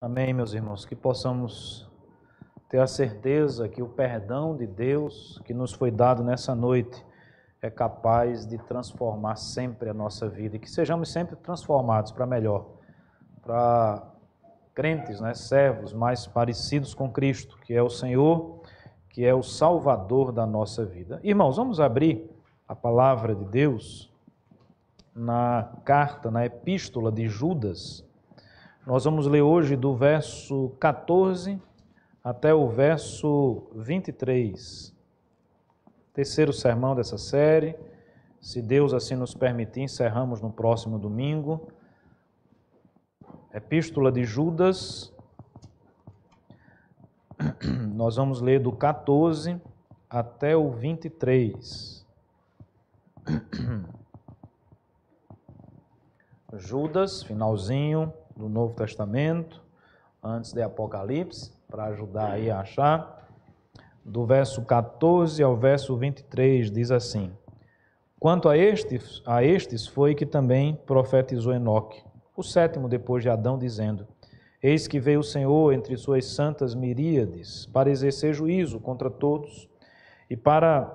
Amém, meus irmãos, que possamos ter a certeza que o perdão de Deus que nos foi dado nessa noite é capaz de transformar sempre a nossa vida e que sejamos sempre transformados para melhor, para crentes, servos mais parecidos com Cristo, que é o Senhor, que é o Salvador da nossa vida. Irmãos, vamos abrir a palavra de Deus na carta, na epístola de Judas. Nós vamos ler hoje do verso 14 até o verso 23. Terceiro sermão dessa série. Se Deus assim nos permitir, encerramos no próximo domingo. Epístola de Judas. Nós vamos ler do 14 até o 23. Judas, finalzinho do Novo Testamento, antes de Apocalipse, para ajudar aí a achar. Do verso 14 ao verso 23 diz assim: Quanto a estes foi que também profetizou Enoque, o sétimo depois de Adão, dizendo: Eis que veio o Senhor entre suas santas miríades, para exercer juízo contra todos e para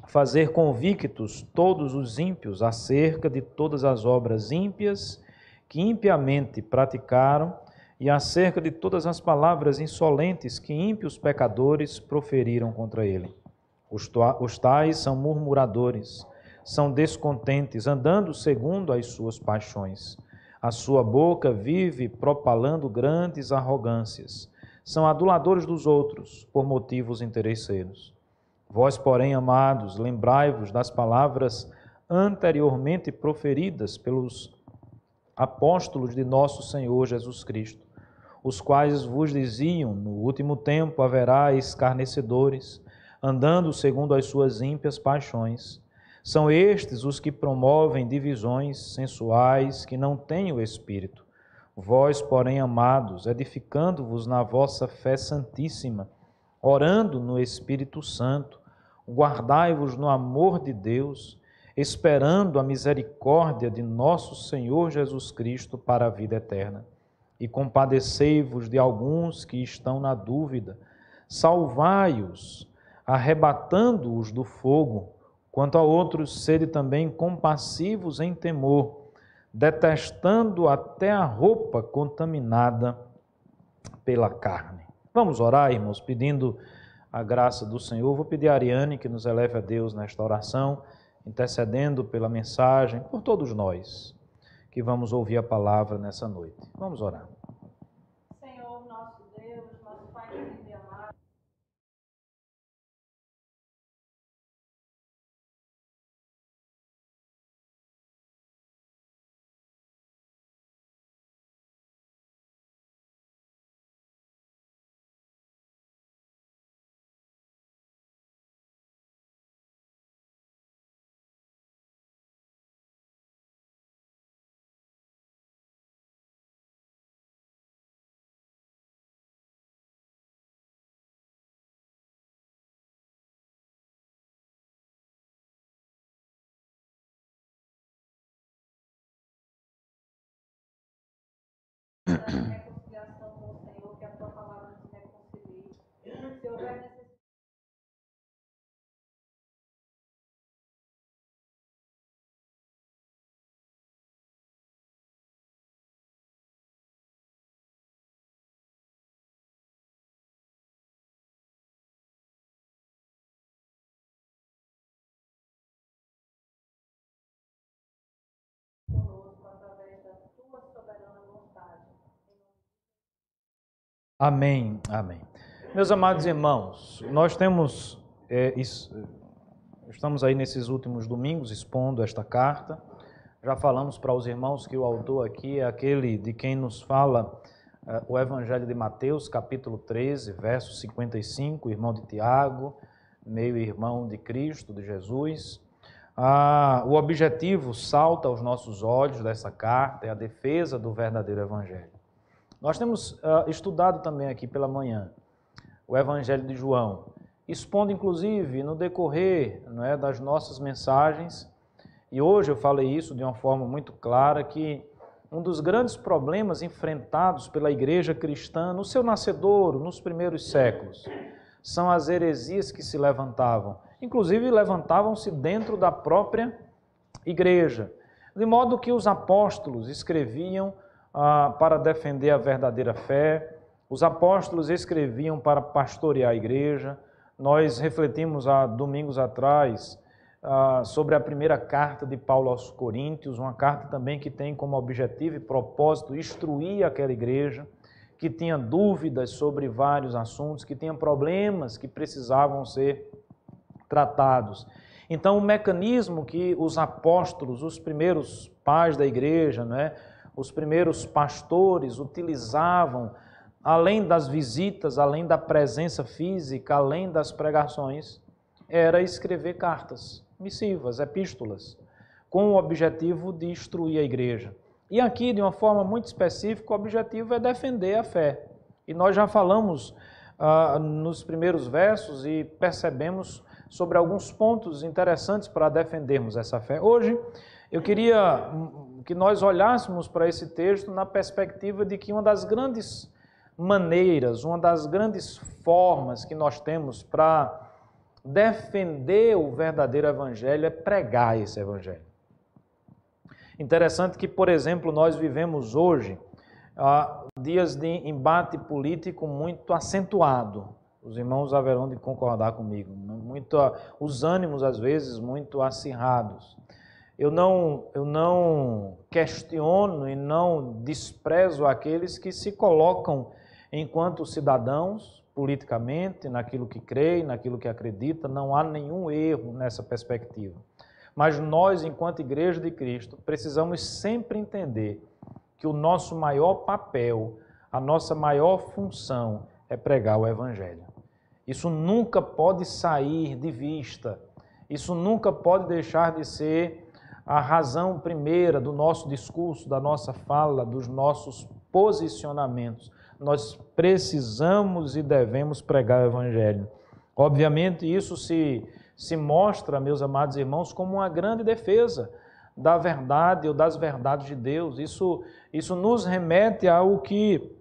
fazer convictos todos os ímpios acerca de todas as obras ímpias que impiamente praticaram e acerca de todas as palavras insolentes que ímpios pecadores proferiram contra ele. Os tais são murmuradores, são descontentes, andando segundo as suas paixões. A sua boca vive propalando grandes arrogâncias. São aduladores dos outros, por motivos interesseiros. Vós, porém, amados, lembrai-vos das palavras anteriormente proferidas pelos apóstolos de nosso Senhor Jesus Cristo, os quais vos diziam: no último tempo haverá escarnecedores, andando segundo as suas ímpias paixões. São estes os que promovem divisões sensuais que não têm o Espírito. Vós, porém, amados, edificando-vos na vossa fé santíssima, orando no Espírito Santo, guardai-vos no amor de Deus, esperando a misericórdia de nosso Senhor Jesus Cristo para a vida eterna. E compadecei-vos de alguns que estão na dúvida, salvai-os, arrebatando-os do fogo. Quanto a outros, sede também compassivos em temor, detestando até a roupa contaminada pela carne. Vamos orar, irmãos, pedindo a graça do Senhor. Vou pedir a Ariane que nos eleve a Deus nesta oração, intercedendo pela mensagem, por todos nós que vamos ouvir a palavra nessa noite. Vamos orar. Senhor, nosso Deus, nosso Pai querido e amado, da reconciliação com o Senhor, que a tua palavra nos reconcilie. Se houver necessidade, conosco através da tua soberana vontade. Amém, amém. Meus amados irmãos, nós estamos aí nesses últimos domingos expondo esta carta. Já falamos para os irmãos que o autor aqui é aquele de quem nos fala o Evangelho de Mateus, capítulo 13, verso 55, irmão de Tiago, meio-irmão de Cristo, de Jesus. O objetivo salta aos nossos olhos dessa carta, é a defesa do verdadeiro Evangelho. Nós temos estudado também aqui pela manhã o Evangelho de João, expondo inclusive no decorrer das nossas mensagens, e hoje eu falei isso de uma forma muito clara, que um dos grandes problemas enfrentados pela igreja cristã no seu nascedouro, nos primeiros séculos, são as heresias que se levantavam. Inclusive, levantavam-se dentro da própria igreja. De modo que os apóstolos escreviam para defender a verdadeira fé, os apóstolos escreviam para pastorear a igreja. Nós refletimos há domingos atrás sobre a primeira carta de Paulo aos Coríntios, uma carta também que tem como objetivo e propósito instruir aquela igreja, que tinha dúvidas sobre vários assuntos, que tinha problemas que precisavam ser tratados. Então, o mecanismo que os apóstolos, os primeiros pais da igreja, né, os primeiros pastores utilizavam, além das visitas, além da presença física, além das pregações, era escrever cartas, missivas, epístolas, com o objetivo de instruir a igreja. E aqui, de uma forma muito específica, o objetivo é defender a fé. E nós já falamos nos primeiros versos e percebemos sobre alguns pontos interessantes para defendermos essa fé. Hoje, eu queria que nós olhássemos para esse texto na perspectiva de que uma das grandes maneiras, uma das grandes formas que nós temos para defender o verdadeiro evangelho é pregar esse evangelho. Interessante que, por exemplo, nós vivemos hoje dias de embate político muito acentuado. Os irmãos haverão de concordar comigo. Os ânimos, às vezes, muito acirrados. Eu não questiono e não desprezo aqueles que se colocam enquanto cidadãos, politicamente, naquilo que creem, naquilo que acredita. Não há nenhum erro nessa perspectiva. Mas nós, enquanto Igreja de Cristo, precisamos sempre entender que o nosso maior papel, a nossa maior função é pregar o Evangelho. Isso nunca pode sair de vista, isso nunca pode deixar de ser a razão primeira do nosso discurso, da nossa fala, dos nossos posicionamentos. Nós precisamos e devemos pregar o Evangelho. Obviamente, isso se mostra, meus amados irmãos, como uma grande defesa da verdade ou das verdades de Deus. Isso nos remete ao que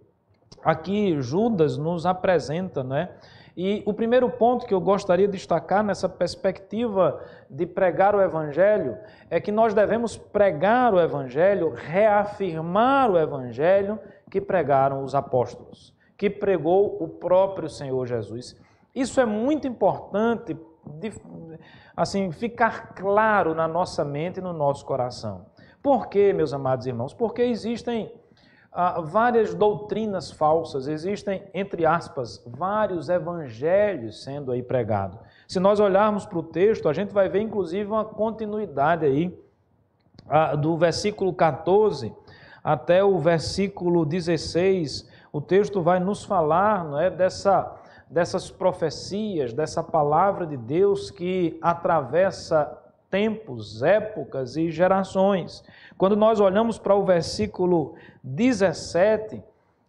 aqui Judas nos apresenta, né? E o primeiro ponto que eu gostaria de destacar nessa perspectiva de pregar o Evangelho é que nós devemos pregar o Evangelho, reafirmar o Evangelho que pregaram os apóstolos, que pregou o próprio Senhor Jesus. Isso é muito importante ficar claro na nossa mente e no nosso coração. Por quê, meus amados irmãos? Porque existem várias doutrinas falsas, existem, entre aspas, vários evangelhos sendo aí pregados. Se nós olharmos para o texto, a gente vai ver inclusive uma continuidade aí do versículo 14 até o versículo 16. O texto vai nos falar, não é, dessas profecias, dessa palavra de Deus que atravessa tempos, épocas e gerações. Quando nós olhamos para o versículo 17,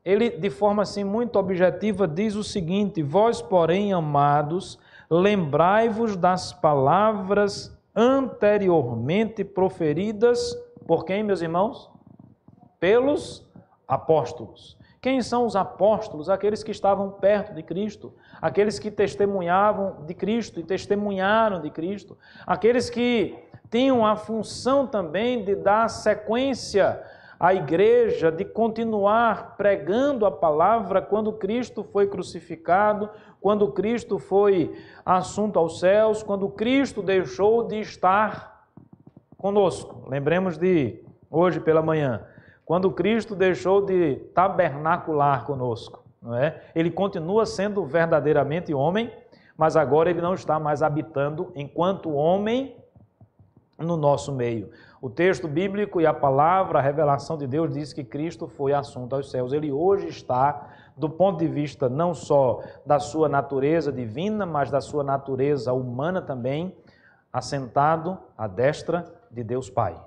ele, de forma assim muito objetiva, diz o seguinte: vós, porém, amados, lembrai-vos das palavras anteriormente proferidas por quem, meus irmãos? Pelos apóstolos. Quem são os apóstolos? Aqueles que estavam perto de Cristo, aqueles que testemunhavam de Cristo e testemunharam de Cristo, aqueles que tinham a função também de dar sequência à igreja, de continuar pregando a palavra quando Cristo foi crucificado, quando Cristo foi assunto aos céus, quando Cristo deixou de estar conosco. Lembremos de hoje pela manhã, quando Cristo deixou de tabernacular conosco, não é? Ele continua sendo verdadeiramente homem, mas agora ele não está mais habitando enquanto homem no nosso meio. O texto bíblico e a palavra, a revelação de Deus diz que Cristo foi assunto aos céus. Ele hoje está, do ponto de vista não só da sua natureza divina, mas da sua natureza humana também, assentado à destra de Deus Pai.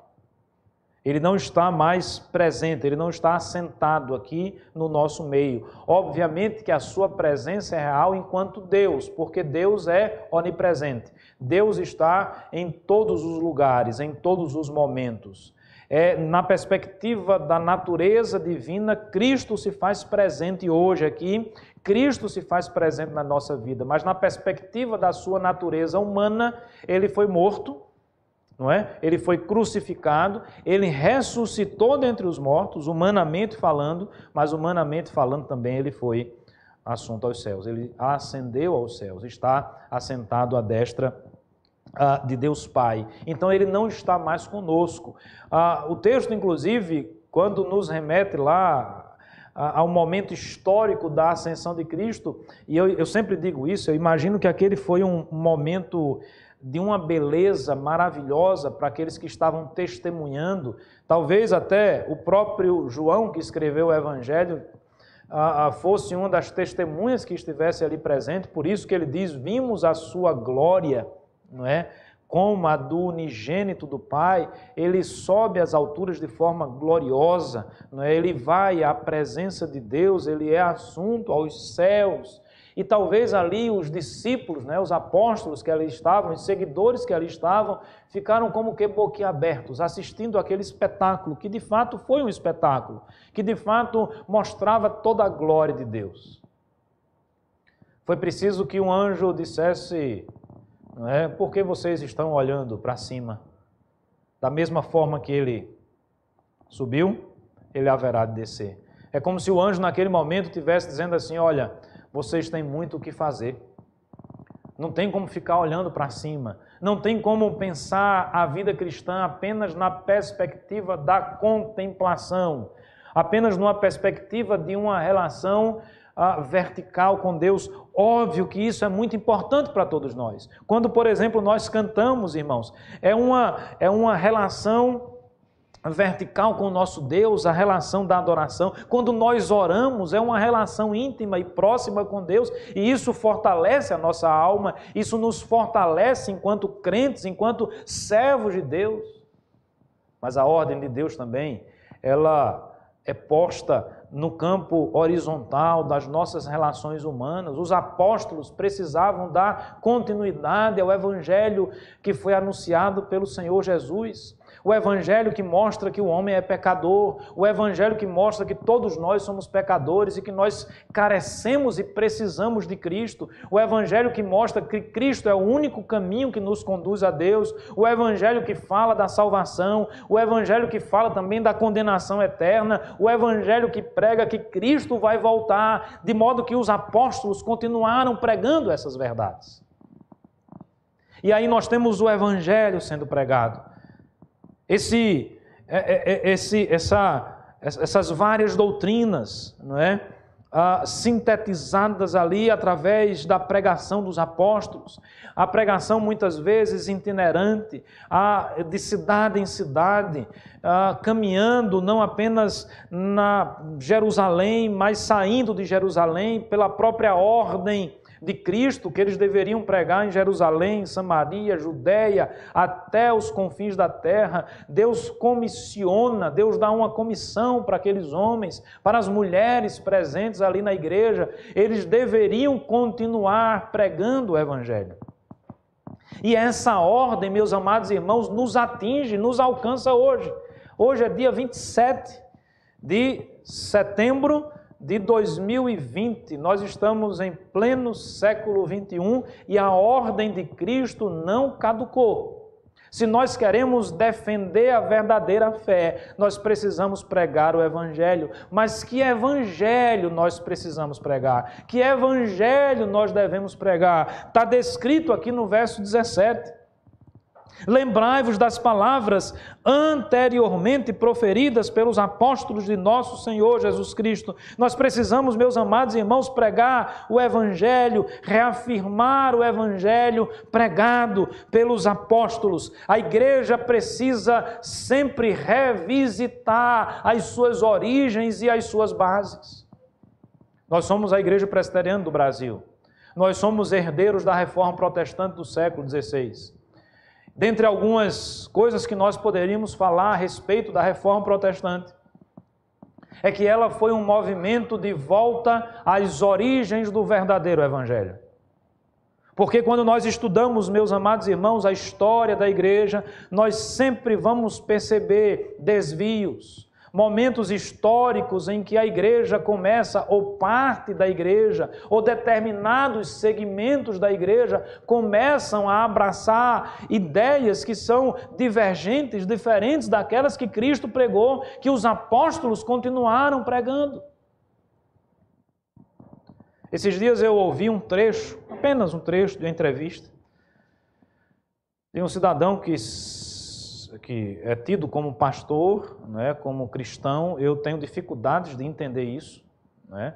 Ele não está mais presente, ele não está assentado aqui no nosso meio. Obviamente que a sua presença é real enquanto Deus, porque Deus é onipresente. Deus está em todos os lugares, em todos os momentos. Na perspectiva da natureza divina, Cristo se faz presente hoje aqui, Cristo se faz presente na nossa vida, mas na perspectiva da sua natureza humana, ele foi morto, não é? Ele foi crucificado, ele ressuscitou dentre os mortos, humanamente falando, mas humanamente falando também ele foi assunto aos céus. Ele ascendeu aos céus, está assentado à destra de Deus Pai. Então ele não está mais conosco. O texto, inclusive, quando nos remete lá ao momento histórico da ascensão de Cristo, e eu sempre digo isso, eu imagino que aquele foi um momento de uma beleza maravilhosa para aqueles que estavam testemunhando. Talvez até o próprio João, que escreveu o Evangelho, fosse uma das testemunhas que estivesse ali presente. Por isso que ele diz, vimos a sua glória, não é? Como a do unigênito do Pai. Ele sobe às alturas de forma gloriosa, não é? Ele vai à presença de Deus, ele é assunto aos céus. E talvez ali os discípulos, né, os apóstolos que ali estavam, os seguidores que ali estavam, ficaram como que boquiabertos, assistindo aquele espetáculo, que de fato foi um espetáculo, que de fato mostrava toda a glória de Deus. Foi preciso que um anjo dissesse, não é, por que vocês estão olhando para cima? Da mesma forma que ele subiu, ele haverá de descer. É como se o anjo naquele momento estivesse dizendo assim, olha, vocês têm muito o que fazer. Não tem como ficar olhando para cima. Não tem como pensar a vida cristã apenas na perspectiva da contemplação. Apenas numa perspectiva de uma relação vertical com Deus. Óbvio que isso é muito importante para todos nós. Quando, por exemplo, nós cantamos, irmãos, é uma relação vertical com o nosso Deus, a relação da adoração. Quando nós oramos, é uma relação íntima e próxima com Deus, e isso fortalece a nossa alma, isso nos fortalece enquanto crentes, enquanto servos de Deus. Mas a ordem de Deus também, ela é posta no campo horizontal das nossas relações humanas. Os apóstolos precisavam dar continuidade ao evangelho que foi anunciado pelo Senhor Jesus. O evangelho que mostra que o homem é pecador, o evangelho que mostra que todos nós somos pecadores e que nós carecemos e precisamos de Cristo, o evangelho que mostra que Cristo é o único caminho que nos conduz a Deus, o evangelho que fala da salvação, o evangelho que fala também da condenação eterna, o evangelho que prega que Cristo vai voltar, de modo que os apóstolos continuaram pregando essas verdades. E aí nós temos o evangelho sendo pregado. Essas várias doutrinas, não é? Sintetizadas ali através da pregação dos apóstolos, a pregação muitas vezes itinerante, de cidade em cidade, caminhando não apenas na Jerusalém, mas saindo de Jerusalém pela própria ordem de Cristo, que eles deveriam pregar em Jerusalém, Samaria, Judeia, até os confins da terra. Deus comissiona, Deus dá uma comissão para aqueles homens, para as mulheres presentes ali na igreja. Eles deveriam continuar pregando o evangelho. E essa ordem, meus amados irmãos, nos atinge, nos alcança hoje. Hoje é dia 27 de setembro de 2020, nós estamos em pleno século 21 e a ordem de Cristo não caducou. Se nós queremos defender a verdadeira fé, nós precisamos pregar o evangelho. Mas que evangelho nós precisamos pregar? Que evangelho nós devemos pregar? Está descrito aqui no verso 17. Lembrai-vos das palavras anteriormente proferidas pelos apóstolos de nosso Senhor Jesus Cristo. Nós precisamos, meus amados irmãos, pregar o evangelho, reafirmar o evangelho pregado pelos apóstolos. A igreja precisa sempre revisitar as suas origens e as suas bases. Nós somos a Igreja Presbiteriana do Brasil. Nós somos herdeiros da Reforma Protestante do século XVI. Dentre algumas coisas que nós poderíamos falar a respeito da Reforma Protestante, é que ela foi um movimento de volta às origens do verdadeiro Evangelho. Porque quando nós estudamos, meus amados irmãos, a história da igreja, nós sempre vamos perceber desvios, momentos históricos em que a igreja começa, ou parte da igreja, ou determinados segmentos da igreja começam a abraçar ideias que são divergentes, diferentes daquelas que Cristo pregou, que os apóstolos continuaram pregando. Esses dias eu ouvi um trecho, apenas um trecho de uma entrevista. Tem um cidadão que é tido como pastor, né, como cristão. Eu tenho dificuldades de entender isso, né?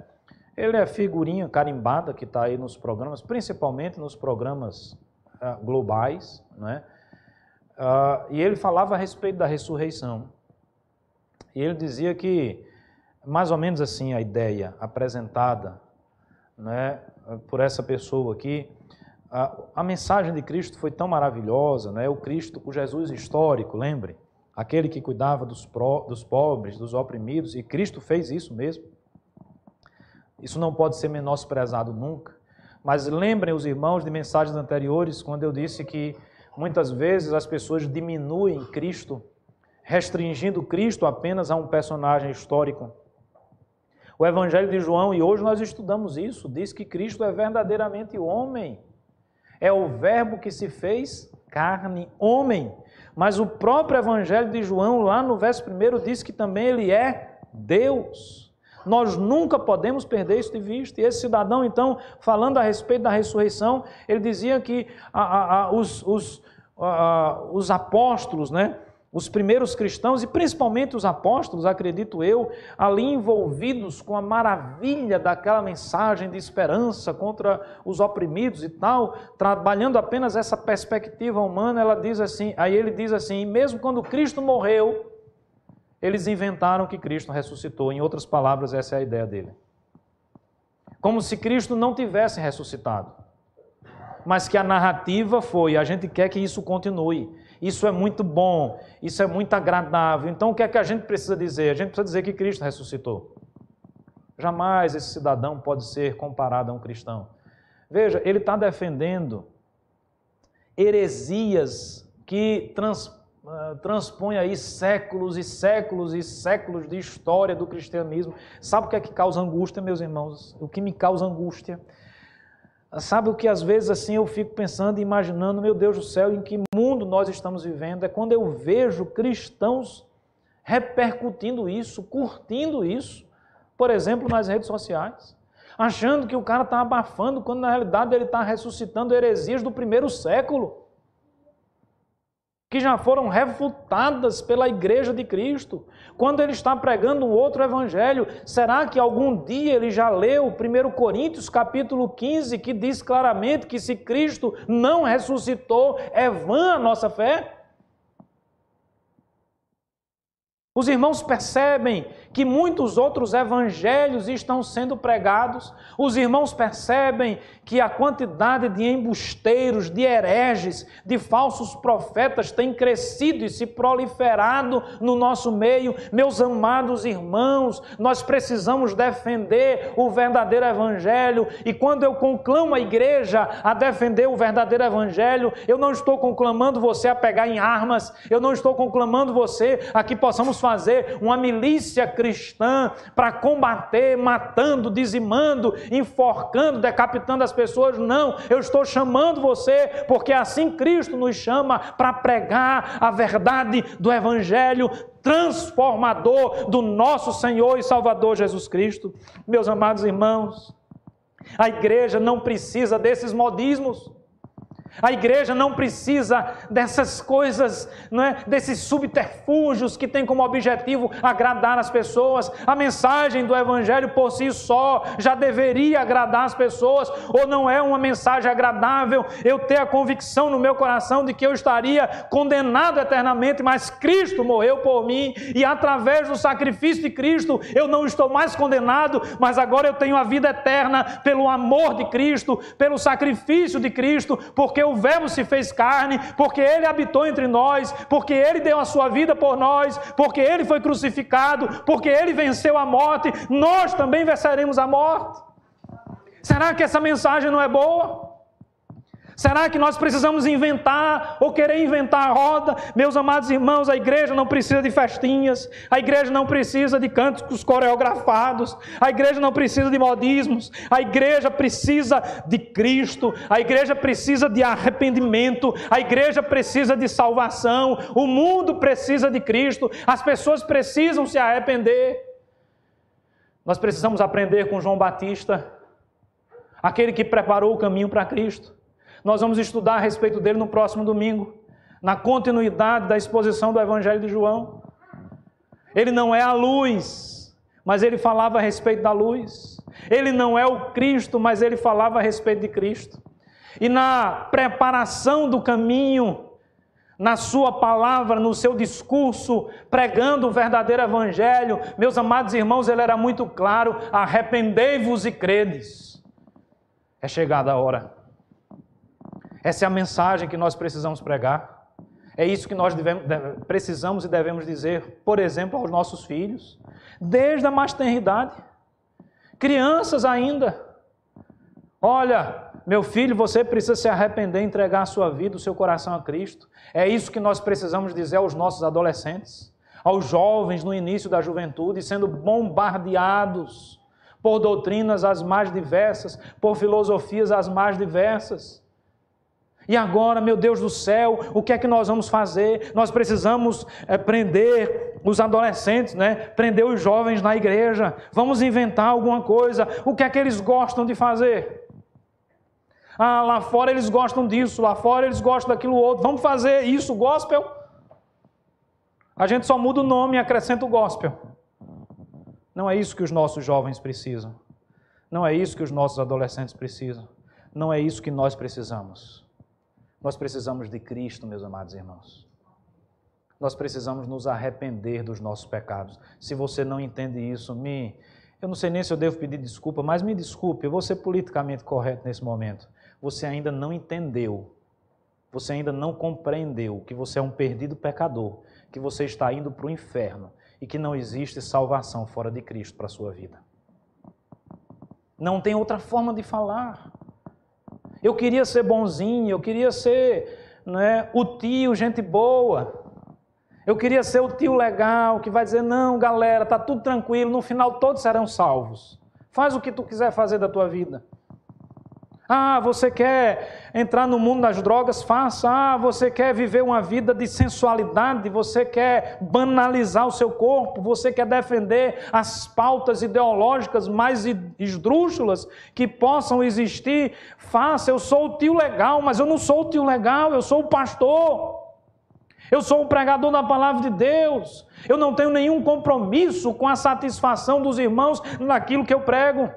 Ele é figurinha carimbada que está aí nos programas, principalmente nos programas globais, né? E ele falava a respeito da ressurreição. E ele dizia que, mais ou menos assim, a ideia apresentada, né, por essa pessoa aqui, a mensagem de Cristo foi tão maravilhosa, né? O Cristo, o Jesus histórico, lembre, aquele que cuidava dos pobres, dos oprimidos, e Cristo fez isso mesmo. Isso não pode ser menosprezado nunca. Mas lembrem os irmãos de mensagens anteriores, quando eu disse que muitas vezes as pessoas diminuem Cristo, restringindo Cristo apenas a um personagem histórico. O Evangelho de João, e hoje nós estudamos isso, diz que Cristo é verdadeiramente homem. É o verbo que se fez carne, homem. Mas o próprio Evangelho de João, lá no verso 1, diz que também ele é Deus. Nós nunca podemos perder isso de vista. E esse cidadão, então, falando a respeito da ressurreição, ele dizia que os apóstolos, né? Os primeiros cristãos, e principalmente os apóstolos, acredito eu, ali envolvidos com a maravilha daquela mensagem de esperança contra os oprimidos e tal, trabalhando apenas essa perspectiva humana, ele diz assim, mesmo quando Cristo morreu, eles inventaram que Cristo ressuscitou. Em outras palavras, essa é a ideia dele. Como se Cristo não tivesse ressuscitado. Mas que a narrativa foi, a gente quer que isso continue. Isso é muito bom, isso é muito agradável. Então o que é que a gente precisa dizer? A gente precisa dizer que Cristo ressuscitou. Jamais esse cidadão pode ser comparado a um cristão. Veja, ele está defendendo heresias que transpõem aí séculos e séculos e séculos de história do cristianismo. Sabe o que é que causa angústia, meus irmãos? O que me causa angústia? Sabe o que às vezes assim eu fico pensando e imaginando, meu Deus do céu, em que mundo nós estamos vivendo? É quando eu vejo cristãos repercutindo isso, curtindo isso, por exemplo, nas redes sociais, achando que o cara está abafando, quando na realidade ele está ressuscitando heresias do primeiro século, que já foram refutadas pela Igreja de Cristo. Quando ele está pregando um outro evangelho, será que algum dia ele já leu 1 Coríntios capítulo 15, que diz claramente que se Cristo não ressuscitou, é vã a nossa fé? Os irmãos percebem que muitos outros evangelhos estão sendo pregados. Os irmãos percebem que a quantidade de embusteiros, de hereges, de falsos profetas tem crescido e se proliferado no nosso meio. Meus amados irmãos, nós precisamos defender o verdadeiro evangelho. E quando eu conclamo a igreja a defender o verdadeiro evangelho, eu não estou conclamando você a pegar em armas, eu não estou conclamando você a que possamos fazer uma milícia cristã para combater, matando, dizimando, enforcando, decapitando as pessoas. Não, eu estou chamando você porque assim Cristo nos chama para pregar a verdade do evangelho transformador do nosso Senhor e Salvador Jesus Cristo. Meus amados irmãos, a igreja não precisa desses modismos. A igreja não precisa dessas coisas, não é? Desses subterfúgios que tem como objetivo agradar as pessoas. A mensagem do evangelho por si só já deveria agradar as pessoas, ou não é uma mensagem agradável eu ter a convicção no meu coração de que eu estaria condenado eternamente, mas Cristo morreu por mim e através do sacrifício de Cristo eu não estou mais condenado, mas agora eu tenho a vida eterna pelo amor de Cristo, pelo sacrifício de Cristo, porque o Verbo se fez carne, porque Ele habitou entre nós, porque Ele deu a sua vida por nós, porque Ele foi crucificado, porque Ele venceu a morte, nós também venceremos a morte. Será que essa mensagem não é boa? Será que nós precisamos inventar ou querer inventar a roda? Meus amados irmãos, a igreja não precisa de festinhas, a igreja não precisa de cânticos coreografados, a igreja não precisa de modismos, a igreja precisa de Cristo, a igreja precisa de arrependimento, a igreja precisa de salvação, o mundo precisa de Cristo, as pessoas precisam se arrepender. Nós precisamos aprender com João Batista, aquele que preparou o caminho para Cristo. Nós vamos estudar a respeito dele no próximo domingo, na continuidade da exposição do Evangelho de João. Ele não é a luz, mas ele falava a respeito da luz. Ele não é o Cristo, mas ele falava a respeito de Cristo. E na preparação do caminho, na sua palavra, no seu discurso, pregando o verdadeiro Evangelho, meus amados irmãos, ele era muito claro: arrependei-vos e credes. É chegada a hora. Essa é a mensagem que nós precisamos pregar. É isso que nós precisamos e devemos dizer, por exemplo, aos nossos filhos, desde a mais tenridade. Crianças ainda. Olha, meu filho, você precisa se arrepender, entregar a sua vida, o seu coração a Cristo. É isso que nós precisamos dizer aos nossos adolescentes, aos jovens no início da juventude, sendo bombardeados por doutrinas as mais diversas, por filosofias as mais diversas. E agora, meu Deus do céu, o que é que nós vamos fazer? Nós precisamos prender os adolescentes, prender os jovens na igreja. Vamos inventar alguma coisa. O que é que eles gostam de fazer? Ah, lá fora eles gostam disso, lá fora eles gostam daquilo outro. Vamos fazer isso, gospel? A gente só muda o nome e acrescenta o gospel. Não é isso que os nossos jovens precisam. Não é isso que os nossos adolescentes precisam. Não é isso que nós precisamos. Nós precisamos de Cristo, meus amados irmãos. Nós precisamos nos arrepender dos nossos pecados. Se você não entende isso, eu não sei nem se eu devo pedir desculpa, mas me desculpe, eu vou ser politicamente correto nesse momento. Você ainda não entendeu, você ainda não compreendeu que você é um perdido pecador, que você está indo para o inferno e que não existe salvação fora de Cristo para a sua vida. Não tem outra forma de falar. Eu queria ser bonzinho, eu queria ser o tio, gente boa. Eu queria ser o tio legal, que vai dizer: não, galera, está tudo tranquilo, no final todos serão salvos. Faz o que tu quiser fazer da tua vida. Ah, você quer entrar no mundo das drogas? Faça. Ah, você quer viver uma vida de sensualidade? Você quer banalizar o seu corpo? Você quer defender as pautas ideológicas mais esdrúxulas que possam existir? Faça. Eu sou o tio legal, mas eu não sou o tio legal, eu sou o pastor. Eu sou o pregador da palavra de Deus. Eu não tenho nenhum compromisso com a satisfação dos irmãos naquilo que eu prego.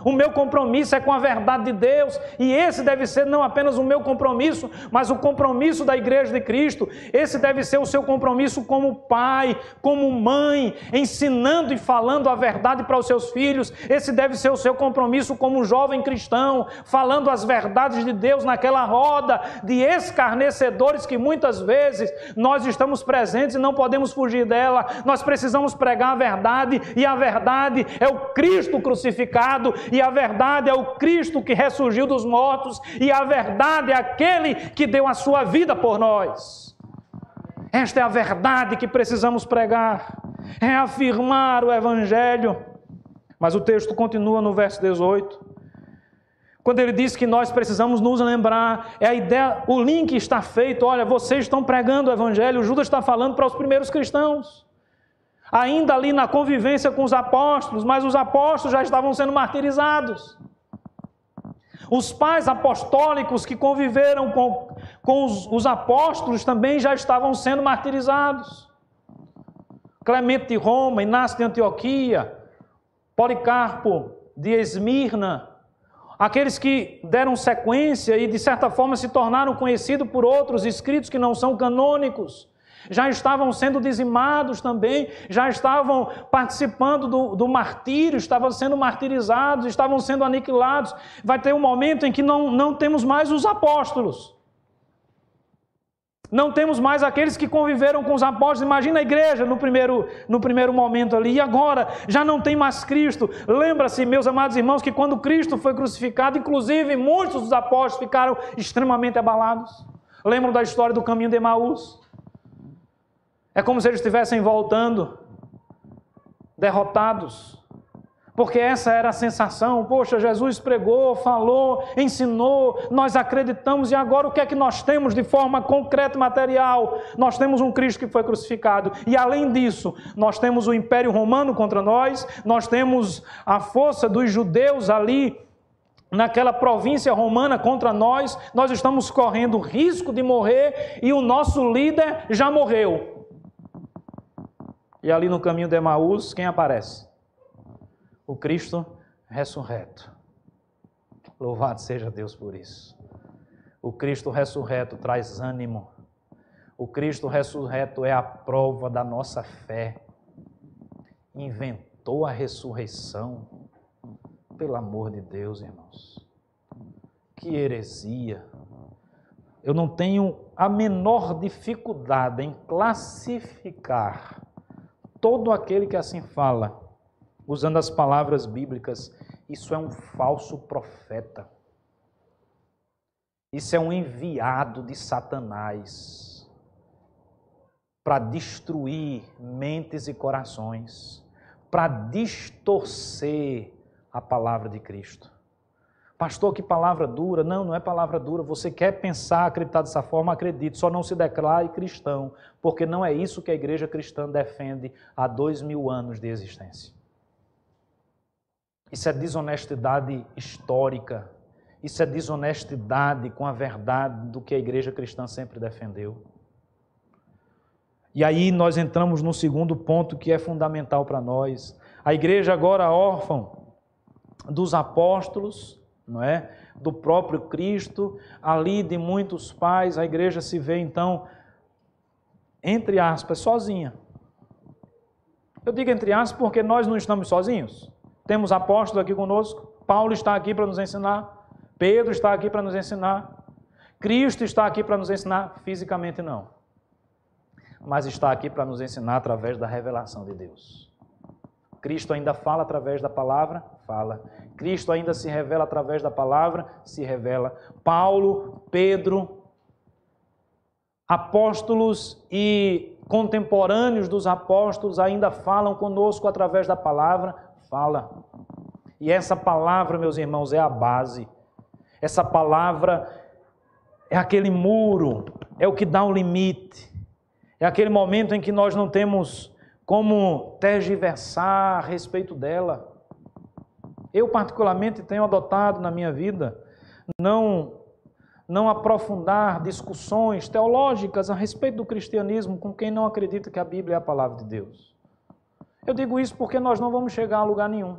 O meu compromisso é com a verdade de Deus, e esse deve ser não apenas o meu compromisso, mas o compromisso da Igreja de Cristo. Esse deve ser o seu compromisso como pai, como mãe, ensinando e falando a verdade para os seus filhos. Esse deve ser o seu compromisso como jovem cristão, falando as verdades de Deus naquela roda de escarnecedores que muitas vezes nós estamos presentes e não podemos fugir dela. Nós precisamos pregar a verdade, e a verdade é o Cristo crucificado, e a verdade é o Cristo que ressurgiu dos mortos, e a verdade é aquele que deu a sua vida por nós. Esta é a verdade que precisamos pregar, é afirmar o Evangelho. Mas o texto continua no verso 18, quando ele diz que nós precisamos nos lembrar, é a ideia, o link está feito. Olha, vocês estão pregando o Evangelho, Judas está falando para os primeiros cristãos, ainda ali na convivência com os apóstolos, mas os apóstolos já estavam sendo martirizados. Os pais apostólicos que conviveram com os apóstolos também já estavam sendo martirizados. Clemente de Roma, Inácio de Antioquia, Policarpo de Esmirna, aqueles que deram sequência e de certa forma se tornaram conhecidos por outros escritos que não são canônicos, já estavam sendo dizimados também, já estavam participando do martírio, estavam sendo martirizados, estavam sendo aniquilados. Vai ter um momento em que não temos mais os apóstolos. Não temos mais aqueles que conviveram com os apóstolos. Imagina a igreja no primeiro momento ali. E agora já não tem mais Cristo. Lembra-se, meus amados irmãos, que quando Cristo foi crucificado, inclusive muitos dos apóstolos ficaram extremamente abalados. Lembram da história do caminho de Emaús? É como se eles estivessem voltando derrotados. Porque essa era a sensação. Poxa, Jesus pregou, falou, ensinou, nós acreditamos, e agora o que é que nós temos de forma concreta e material? Nós temos um Cristo que foi crucificado, e além disso, nós temos o Império Romano contra nós temos a força dos judeus ali, naquela província romana contra nós estamos correndo risco de morrer, e o nosso líder já morreu. E ali no caminho de Emaús, quem aparece? O Cristo ressurreto. Louvado seja Deus por isso. O Cristo ressurreto traz ânimo. O Cristo ressurreto é a prova da nossa fé. Inventou a ressurreição. Pelo amor de Deus, irmãos. Que heresia. Eu não tenho a menor dificuldade em classificar todo aquele que assim fala, usando as palavras bíblicas. Isso é um falso profeta. Isso é um enviado de Satanás para destruir mentes e corações, para distorcer a palavra de Cristo. Pastor, que palavra dura. Não, não é palavra dura. Você quer pensar, acreditar dessa forma, acredite. Só não se declare cristão, porque não é isso que a igreja cristã defende há 2000 anos de existência. Isso é desonestidade histórica. Isso é desonestidade com a verdade do que a igreja cristã sempre defendeu. E aí nós entramos no segundo ponto que é fundamental para nós. A igreja agora órfã dos apóstolos, não é? Do próprio Cristo, ali de muitos pais, a igreja se vê então, entre aspas, sozinha. Eu digo entre aspas porque nós não estamos sozinhos. Temos apóstolos aqui conosco, Paulo está aqui para nos ensinar, Pedro está aqui para nos ensinar, Cristo está aqui para nos ensinar, fisicamente não, mas está aqui para nos ensinar através da revelação de Deus. Cristo ainda fala através da palavra? Fala. Cristo ainda se revela através da palavra? Se revela. Paulo, Pedro, apóstolos e contemporâneos dos apóstolos ainda falam conosco através da palavra? Fala. E essa palavra, meus irmãos, é a base. Essa palavra é aquele muro, é o que dá um limite. É aquele momento em que nós não temos como tergiversar a respeito dela. Eu, particularmente, tenho adotado na minha vida não aprofundar discussões teológicas a respeito do cristianismo com quem não acredita que a Bíblia é a palavra de Deus. Eu digo isso porque nós não vamos chegar a lugar nenhum.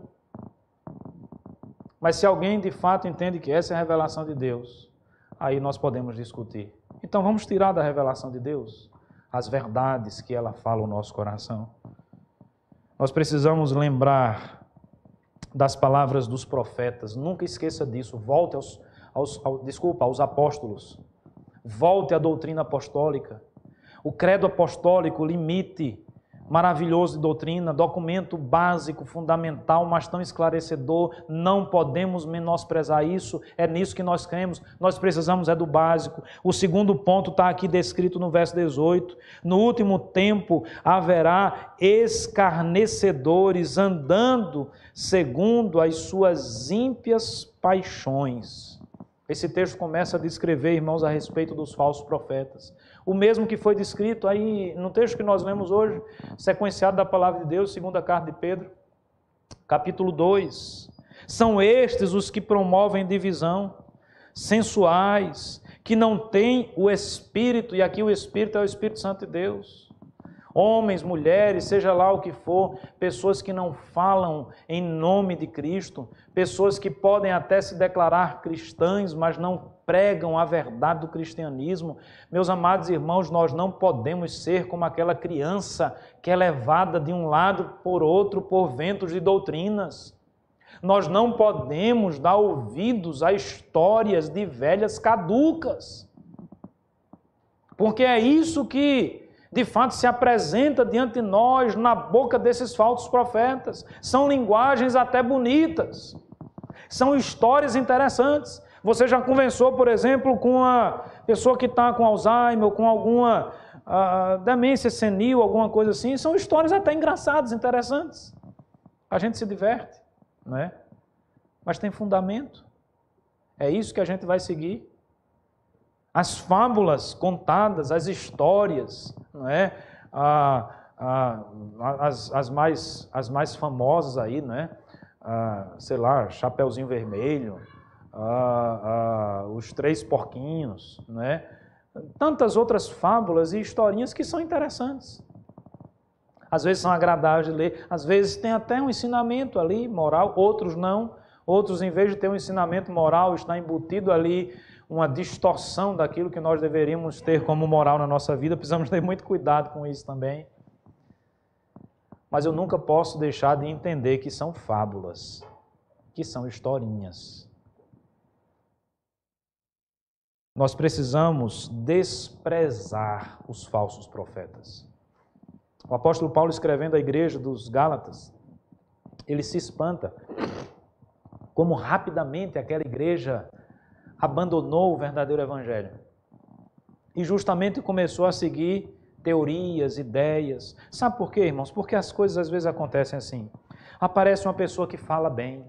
Mas se alguém de fato entende que essa é a revelação de Deus, aí nós podemos discutir. Então vamos tirar da revelação de Deus as verdades que ela fala ao nosso coração. Nós precisamos lembrar das palavras dos profetas. Nunca esqueça disso. Volte aos apóstolos. Volte à doutrina apostólica. O credo apostólico, limite maravilhoso de doutrina, documento básico, fundamental, mas tão esclarecedor. Não podemos menosprezar isso. É nisso que nós cremos. Nós precisamos do básico. O segundo ponto está aqui descrito no verso 18. No último tempo haverá escarnecedores andando segundo as suas ímpias paixões. Esse texto começa a descrever, irmãos, a respeito dos falsos profetas. O mesmo que foi descrito aí no texto que nós lemos hoje, sequenciado da palavra de Deus, segunda carta de Pedro, capítulo 2. São estes os que promovem divisão, sensuais, que não têm o Espírito, e aqui o Espírito é o Espírito Santo de Deus. Homens, mulheres, seja lá o que for, pessoas que não falam em nome de Cristo, pessoas que podem até se declarar cristãs, mas não pregam a verdade do cristianismo. Meus amados irmãos, nós não podemos ser como aquela criança que é levada de um lado por outro por ventos de doutrinas. Nós não podemos dar ouvidos a histórias de velhas caducas. Porque é isso que, de fato, se apresenta diante de nós na boca desses falsos profetas. São linguagens até bonitas. São histórias interessantes. Você já conversou, por exemplo, com uma pessoa que está com Alzheimer ou com alguma demência senil, alguma coisa assim. São histórias até engraçadas, interessantes. A gente se diverte, não é? Mas tem fundamento. É isso que a gente vai seguir. As fábulas contadas, as histórias, não é? As mais famosas aí, não é? Sei lá, Chapeuzinho Vermelho, os Três Porquinhos, não é? Tantas outras fábulas e historinhas que são interessantes. Às vezes são agradáveis de ler, às vezes tem até um ensinamento ali moral, outros não. Outros, em vez de ter um ensinamento moral, está embutido ali uma distorção daquilo que nós deveríamos ter como moral na nossa vida. Precisamos ter muito cuidado com isso também. Mas eu nunca posso deixar de entender que são fábulas, que são historinhas. Nós precisamos desprezar os falsos profetas. O apóstolo Paulo, escrevendo à igreja dos Gálatas, ele se espanta como rapidamente aquela igreja abandonou o verdadeiro evangelho. E justamente começou a seguir teorias, ideias. Sabe por quê, irmãos? Porque as coisas às vezes acontecem assim. Aparece uma pessoa que fala bem,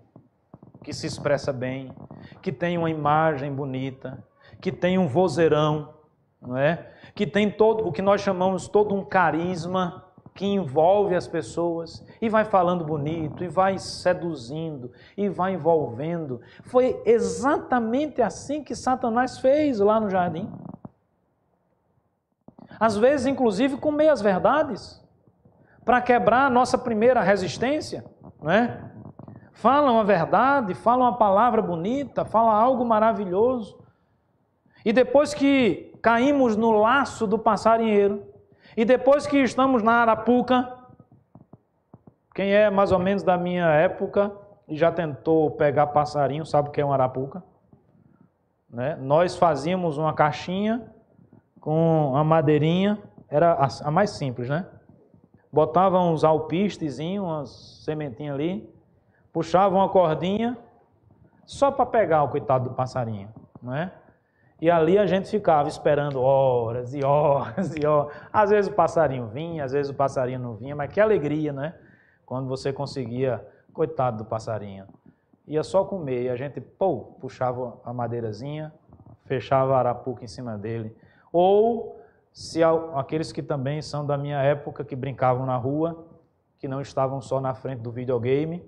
que se expressa bem, que tem uma imagem bonita, que tem um vozeirão, não é? Que tem todo o que nós chamamos todo um carisma que envolve as pessoas e vai falando bonito, e vai seduzindo, e vai envolvendo. Foi exatamente assim que Satanás fez lá no jardim. Às vezes, inclusive, com meias verdades, para quebrar a nossa primeira resistência, não é? Fala uma verdade, fala uma palavra bonita, fala algo maravilhoso. E depois que caímos no laço do passarinheiro, e depois que estamos na arapuca, quem é mais ou menos da minha época e já tentou pegar passarinho, sabe o que é uma arapuca? Né? Nós fazíamos uma caixinha com a madeirinha, era a mais simples, né? Botava uns alpistezinhos, umas sementinhas ali, puxava uma cordinha, só para pegar o coitado do passarinho, não é? E ali a gente ficava esperando horas e horas e horas. Às vezes o passarinho vinha, às vezes o passarinho não vinha, mas que alegria, né? Quando você conseguia, coitado do passarinho. Ia só comer e a gente, puxava a madeirazinha, fechava a arapuca em cima dele. Ou, se aqueles que também são da minha época, que brincavam na rua, que não estavam só na frente do videogame,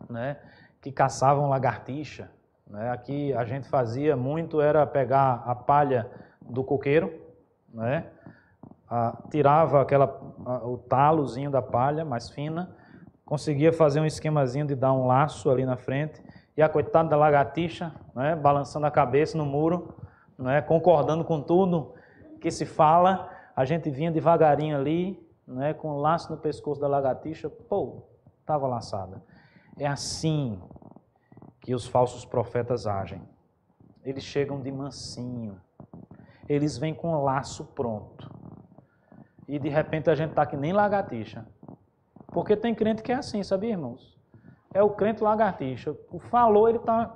né? Que caçavam lagartixa. Aqui a gente fazia muito, era pegar a palha do coqueiro, né? Tirava o talozinho da palha, mais fina, conseguia fazer um esquemazinho de dar um laço ali na frente, e a coitada da lagartixa, né? Balançando a cabeça no muro, né? Concordando com tudo que se fala, a gente vinha devagarinho ali, né? Com o laço no pescoço da lagartixa, estava laçada. É assim que os falsos profetas agem. Eles chegam de mansinho. Eles vêm com o laço pronto. E de repente a gente está que nem lagartixa. Porque tem crente que é assim, sabia, irmãos? É o crente lagartixa. O falou, ele está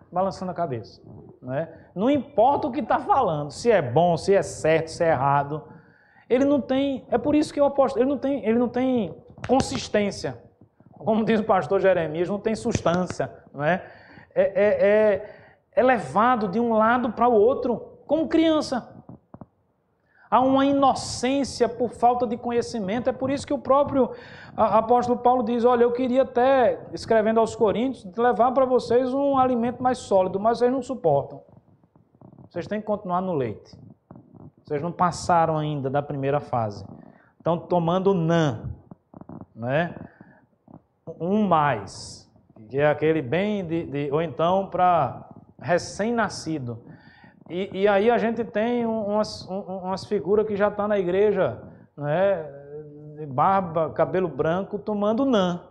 balançando a cabeça. Não importa o que está falando, se é bom, se é certo, se é errado. Ele não tem... É por isso que eu aposto, ele não tem consistência. Como diz o pastor Jeremias, não tem substância, não é? É levado de um lado para o outro, como criança. Há uma inocência por falta de conhecimento. É por isso que o próprio apóstolo Paulo diz, olha, eu queria até, escrevendo aos Coríntios, levar para vocês um alimento mais sólido, mas vocês não suportam. Vocês têm que continuar no leite. Vocês não passaram ainda da primeira fase. Estão tomando NAN, não é? Um mais, que é aquele bem ou então para recém-nascido. E aí a gente tem umas figuras que já estão na igreja, né, de barba, cabelo branco, tomando NAN.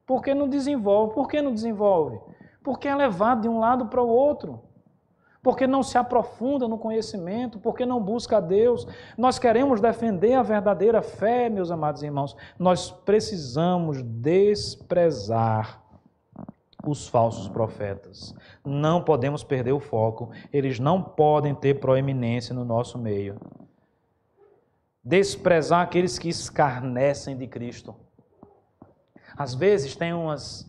Por que não desenvolve? Por que não desenvolve? Porque é levado de um lado para o outro. Porque não se aprofunda no conhecimento, porque não busca a Deus. Nós queremos defender a verdadeira fé, meus amados irmãos. Nós precisamos desprezar os falsos profetas. Não podemos perder o foco. Eles não podem ter proeminência no nosso meio. Desprezar aqueles que escarnecem de Cristo. Às vezes tem uns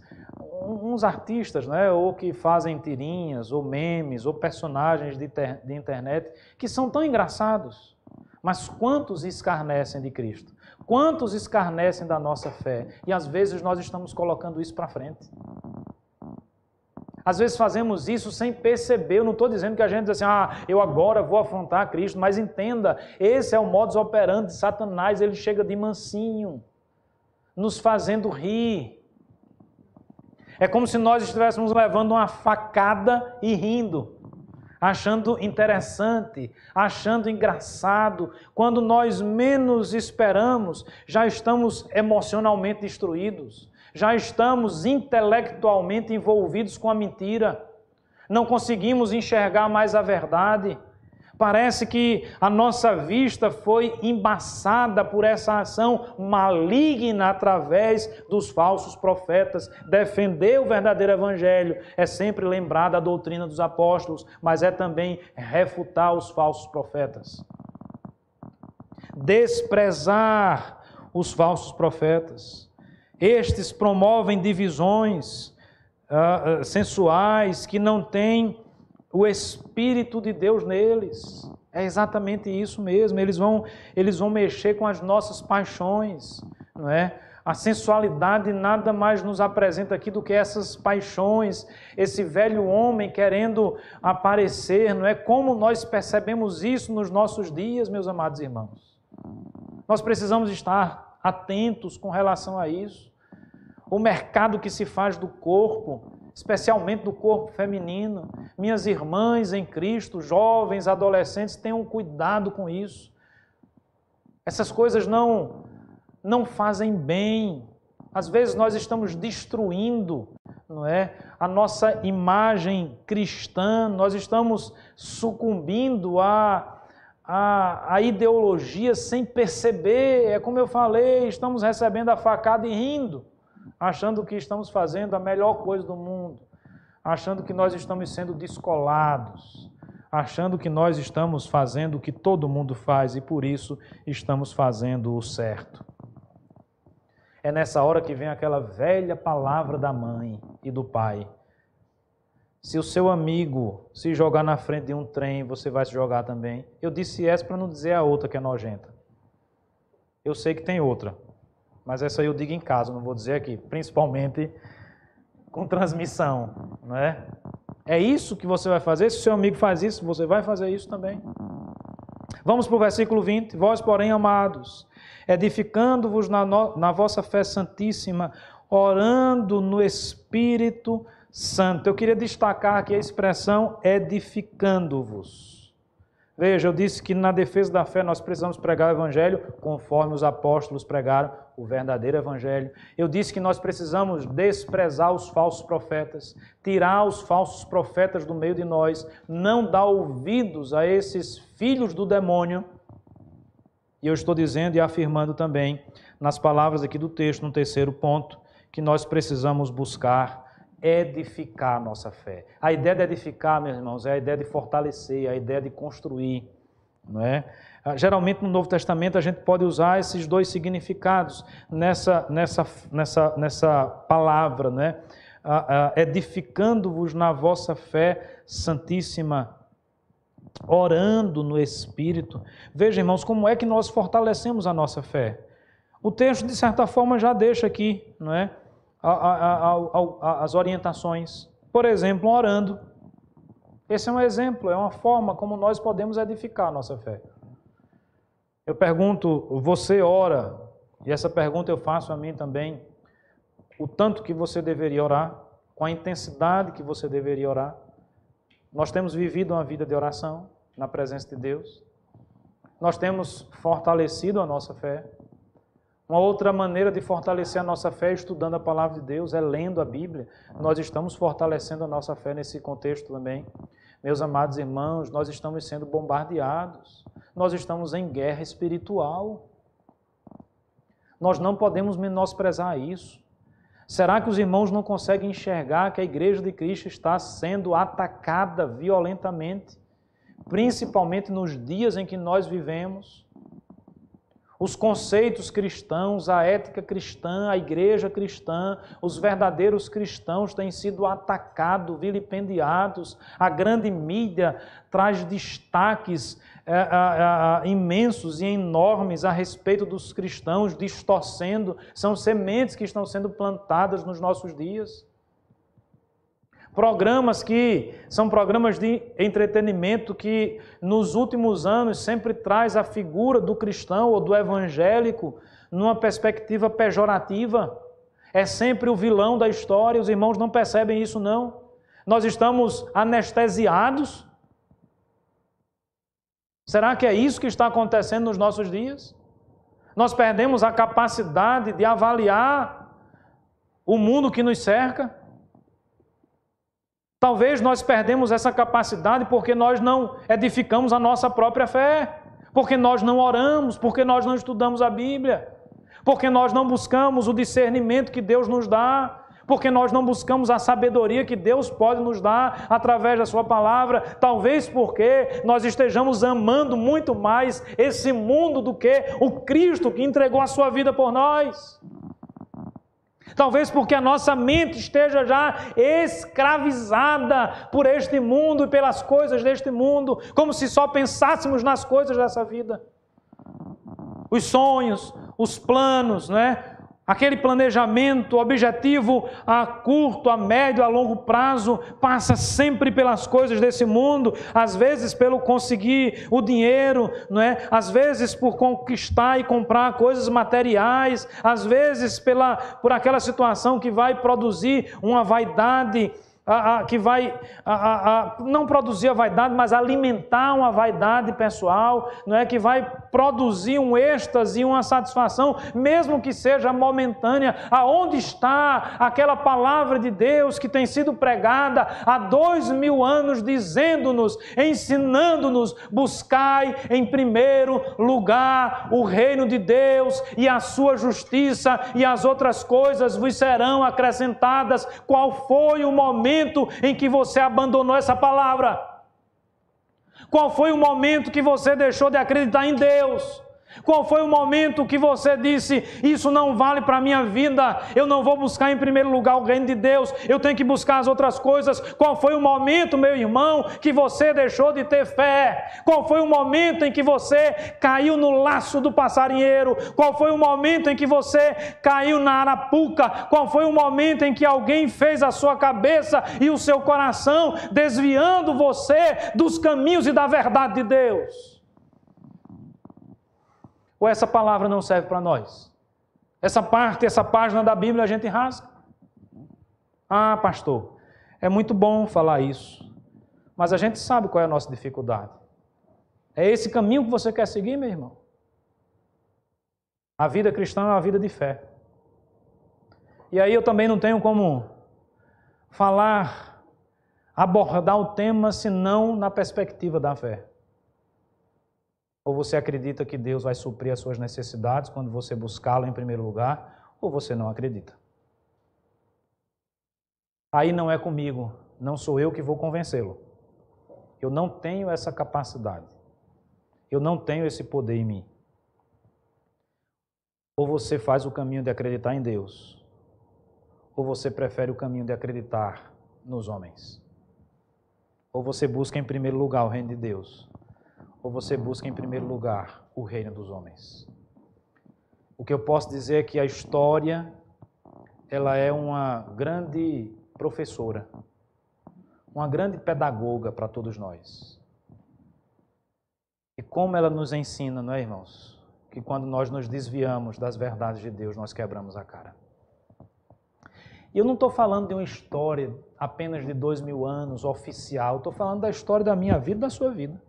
artistas, né, ou que fazem tirinhas, ou memes, ou personagens de internet, que são tão engraçados. Mas quantos escarnecem de Cristo? Quantos escarnecem da nossa fé? E às vezes nós estamos colocando isso para frente. Às vezes fazemos isso sem perceber. Eu não estou dizendo que a gente diz assim, eu agora vou afrontar Cristo, mas entenda, esse é o modus operandi de Satanás, ele chega de mansinho, nos fazendo rir. É como se nós estivéssemos levando uma facada e rindo, achando interessante, achando engraçado. Quando nós menos esperamos, já estamos emocionalmente destruídos, já estamos intelectualmente envolvidos com a mentira, não conseguimos enxergar mais a verdade. Parece que a nossa vista foi embaçada por essa ação maligna através dos falsos profetas. Defender o verdadeiro evangelho é sempre lembrar da doutrina dos apóstolos, mas é também refutar os falsos profetas. Desprezar os falsos profetas. Estes promovem divisões sensuais que não têm o Espírito de Deus neles. É exatamente isso mesmo. Eles vão mexer com as nossas paixões, não é? A sensualidade nada mais nos apresenta aqui do que essas paixões, esse velho homem querendo aparecer, não é? Como nós percebemos isso nos nossos dias, meus amados irmãos? Nós precisamos estar atentos com relação a isso. O mercado que se faz do corpo, especialmente do corpo feminino. Minhas irmãs em Cristo, jovens, adolescentes, tenham cuidado com isso. Essas coisas não fazem bem. Às vezes nós estamos destruindo, não é, a nossa imagem cristã, nós estamos sucumbindo a ideologia sem perceber. É como eu falei, estamos recebendo a facada e rindo, achando que estamos fazendo a melhor coisa do mundo, achando que nós estamos sendo descolados, achando que nós estamos fazendo o que todo mundo faz e por isso estamos fazendo o certo. É nessa hora que vem aquela velha palavra da mãe e do pai. Se o seu amigo se jogar na frente de um trem, você vai se jogar também. Eu disse essa para não dizer a outra que é nojenta. Eu sei que tem outra. Mas essa eu digo em casa, não vou dizer aqui, principalmente com transmissão, não é? É isso que você vai fazer? Se o seu amigo faz isso, você vai fazer isso também. Vamos para o versículo 20. Vós, porém, amados, edificando-vos na vossa fé santíssima, orando no Espírito Santo. Eu queria destacar aqui a expressão edificando-vos. Veja, eu disse que na defesa da fé nós precisamos pregar o Evangelho conforme os apóstolos pregaram o verdadeiro Evangelho. Eu disse que nós precisamos desprezar os falsos profetas, tirar os falsos profetas do meio de nós, não dar ouvidos a esses filhos do demônio. E eu estou dizendo e afirmando também, nas palavras aqui do texto, no terceiro ponto, que nós precisamos buscar edificar a nossa fé. A ideia de edificar, meus irmãos, é a ideia de fortalecer, a ideia de construir, não é? Geralmente no Novo Testamento a gente pode usar esses dois significados nessa palavra, né? Edificando-vos na vossa fé santíssima, orando no Espírito. Veja, irmãos, como é que nós fortalecemos a nossa fé? O texto, de certa forma, já deixa aqui, não é? As orientações. Por exemplo, orando. Esse é um exemplo, é uma forma como nós podemos edificar a nossa fé. Eu pergunto, você ora? E essa pergunta eu faço a mim também. O tanto que você deveria orar, com a intensidade que você deveria orar. Nós temos vivido uma vida de oração na presença de Deus. Nós temos fortalecido a nossa fé. Uma outra maneira de fortalecer a nossa fé é estudando a palavra de Deus, é lendo a Bíblia. Nós estamos fortalecendo a nossa fé nesse contexto também. Meus amados irmãos, nós estamos sendo bombardeados. Nós estamos em guerra espiritual. Nós não podemos menosprezar isso. Será que os irmãos não conseguem enxergar que a Igreja de Cristo está sendo atacada violentamente, principalmente nos dias em que nós vivemos? Os conceitos cristãos, a ética cristã, a igreja cristã, os verdadeiros cristãos têm sido atacados, vilipendiados. A grande mídia traz destaques imensos e enormes a respeito dos cristãos, distorcendo. São sementes que estão sendo plantadas nos nossos dias. Programas que são programas de entretenimento que nos últimos anos sempre traz a figura do cristão ou do evangélico numa perspectiva pejorativa. É sempre o vilão da história, os irmãos não percebem isso não. Nós estamos anestesiados. Será que é isso que está acontecendo nos nossos dias? Nós perdemos a capacidade de avaliar o mundo que nos cerca? Talvez nós perdemos essa capacidade porque nós não edificamos a nossa própria fé, porque nós não oramos, porque nós não estudamos a Bíblia, porque nós não buscamos o discernimento que Deus nos dá, porque nós não buscamos a sabedoria que Deus pode nos dar através da sua palavra. Talvez porque nós estejamos amando muito mais esse mundo do que o Cristo que entregou a sua vida por nós. Talvez porque a nossa mente esteja já escravizada por este mundo e pelas coisas deste mundo, como se só pensássemos nas coisas dessa vida. Os sonhos, os planos, né? Aquele planejamento, objetivo a curto, a médio, a longo prazo, passa sempre pelas coisas desse mundo, às vezes pelo conseguir o dinheiro, não é? Às vezes por conquistar e comprar coisas materiais, às vezes por aquela situação que vai produzir uma vaidade, que vai não produzir a vaidade, mas alimentar uma vaidade pessoal, não é? Que vai produzir um êxtase e uma satisfação, mesmo que seja momentânea. Aonde está aquela palavra de Deus que tem sido pregada há 2000 anos, dizendo-nos, ensinando-nos, buscai em primeiro lugar o reino de Deus e a sua justiça, e as outras coisas vos serão acrescentadas. Qual foi o momento em que você abandonou essa palavra? Qual foi o momento que você deixou de acreditar em Deus? Qual foi o momento que você disse, isso não vale para a minha vida, eu não vou buscar em primeiro lugar o reino de Deus, eu tenho que buscar as outras coisas? Qual foi o momento, meu irmão, que você deixou de ter fé? Qual foi o momento em que você caiu no laço do passarinheiro? Qual foi o momento em que você caiu na arapuca? Qual foi o momento em que alguém fez a sua cabeça e o seu coração, desviando você dos caminhos e da verdade de Deus? Ou essa palavra não serve para nós? Essa página da Bíblia a gente rasga? Ah, pastor, é muito bom falar isso, mas a gente sabe qual é a nossa dificuldade. É esse caminho que você quer seguir, meu irmão? A vida cristã é uma vida de fé. E aí eu também não tenho como abordar o tema senão na perspectiva da fé. Ou você acredita que Deus vai suprir as suas necessidades quando você buscá-lo em primeiro lugar, ou você não acredita. Aí não é comigo, não sou eu que vou convencê-lo. Eu não tenho essa capacidade. Eu não tenho esse poder em mim. Ou você faz o caminho de acreditar em Deus, ou você prefere o caminho de acreditar nos homens. Ou você busca em primeiro lugar o reino de Deus, ou você busca em primeiro lugar o reino dos homens. O que eu posso dizer é que a história, ela é uma grande professora, uma grande pedagoga para todos nós. E como ela nos ensina, não é, irmãos? Que quando nós nos desviamos das verdades de Deus, nós quebramos a cara. E eu não estou falando de uma história apenas de 2000 anos, oficial. Estou falando da história da minha vida e da sua vida.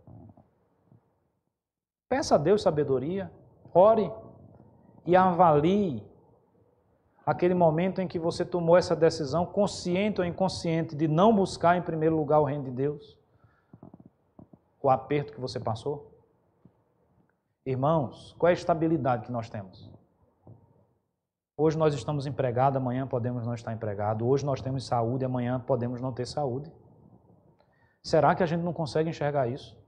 Peça a Deus sabedoria, ore e avalie aquele momento em que você tomou essa decisão, consciente ou inconsciente, de não buscar em primeiro lugar o reino de Deus. o aperto que você passou? Irmãos, qual é a estabilidade que nós temos? Hoje nós estamos empregados, amanhã podemos não estar empregados. Hoje nós temos saúde, amanhã podemos não ter saúde. Será que a gente não consegue enxergar isso?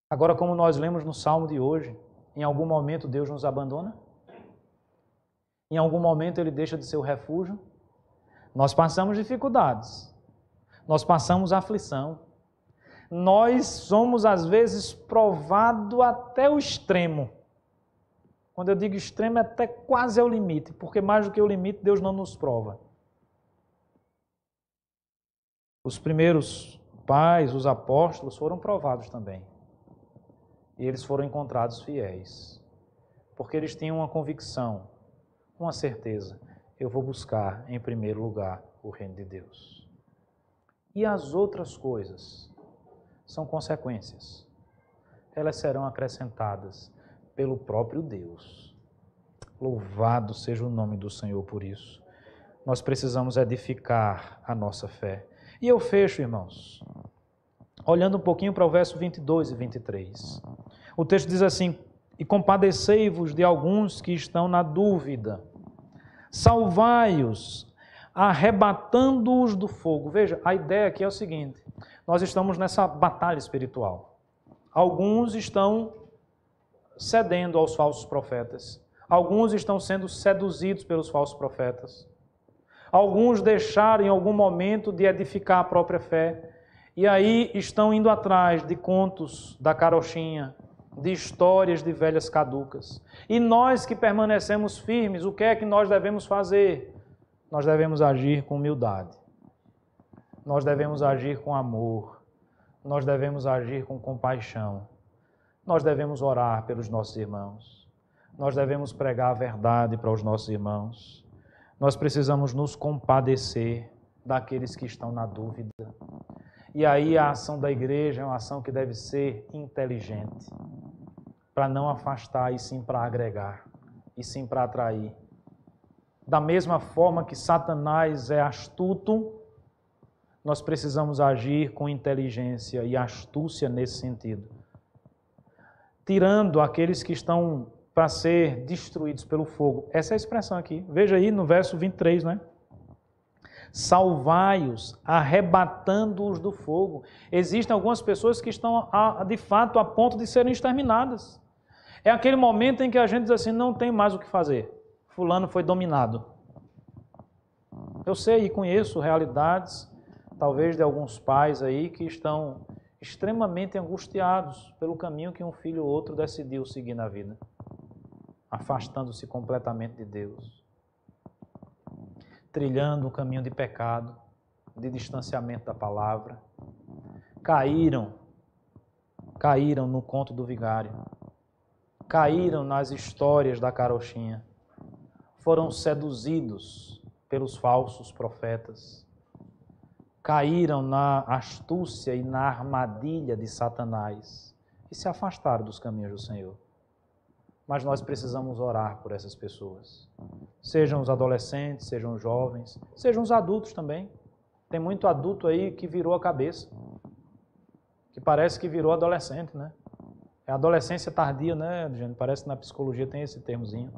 Agora, como nós lemos no Salmo de hoje, em algum momento Deus nos abandona? Em algum momento Ele deixa de ser o refúgio? Nós passamos dificuldades. Nós passamos aflição. Nós somos, às vezes, provados até o extremo. Quando eu digo extremo, é até quase ao limite, porque mais do que o limite, Deus não nos prova. Os primeiros pais, os apóstolos, foram provados também. E eles foram encontrados fiéis. Porque eles tinham uma convicção, uma certeza. Eu vou buscar, em primeiro lugar, o reino de Deus. E as outras coisas são consequências. Elas serão acrescentadas pelo próprio Deus. Louvado seja o nome do Senhor por isso. Nós precisamos edificar a nossa fé. E eu fecho, irmãos, olhando um pouquinho para o verso 22 e 23. O texto diz assim: e compadecei-vos de alguns que estão na dúvida. Salvai-os, arrebatando-os do fogo. Veja, a ideia aqui é o seguinte: nós estamos nessa batalha espiritual. Alguns estão cedendo aos falsos profetas. Alguns estão sendo seduzidos pelos falsos profetas. Alguns deixaram em algum momento de edificar a própria fé. E aí estão indo atrás de contos da carochinha, de histórias de velhas caducas. E nós que permanecemos firmes, o que é que nós devemos fazer? Nós devemos agir com humildade. Nós devemos agir com amor. Nós devemos agir com compaixão. Nós devemos orar pelos nossos irmãos. Nós devemos pregar a verdade para os nossos irmãos. Nós precisamos nos compadecer daqueles que estão na dúvida. E aí a ação da igreja é uma ação que deve ser inteligente, para não afastar e sim para agregar, e sim para atrair. Da mesma forma que Satanás é astuto, nós precisamos agir com inteligência e astúcia nesse sentido. Tirando aqueles que estão para ser destruídos pelo fogo. Essa é a expressão aqui. Veja aí no verso 23, né? Salvai-os, arrebatando-os do fogo. Existem algumas pessoas que estão, de fato, a ponto de serem exterminadas. É aquele momento em que a gente diz assim, não tem mais o que fazer. Fulano foi dominado. Eu sei e conheço realidades, talvez de alguns pais aí que estão extremamente angustiados pelo caminho que um filho ou outro decidiu seguir na vida, afastando-se completamente de Deus, trilhando um caminho de pecado, de distanciamento da palavra. Caíram no conto do vigário, caíram nas histórias da carochinha, foram seduzidos pelos falsos profetas, caíram na astúcia e na armadilha de Satanás e se afastaram dos caminhos do Senhor. Mas nós precisamos orar por essas pessoas. Sejam os adolescentes, sejam os jovens, sejam os adultos também. Tem muito adulto aí que virou a cabeça, que parece que virou adolescente, né? É adolescência tardia, né, gente? Parece que na psicologia tem esse termozinho.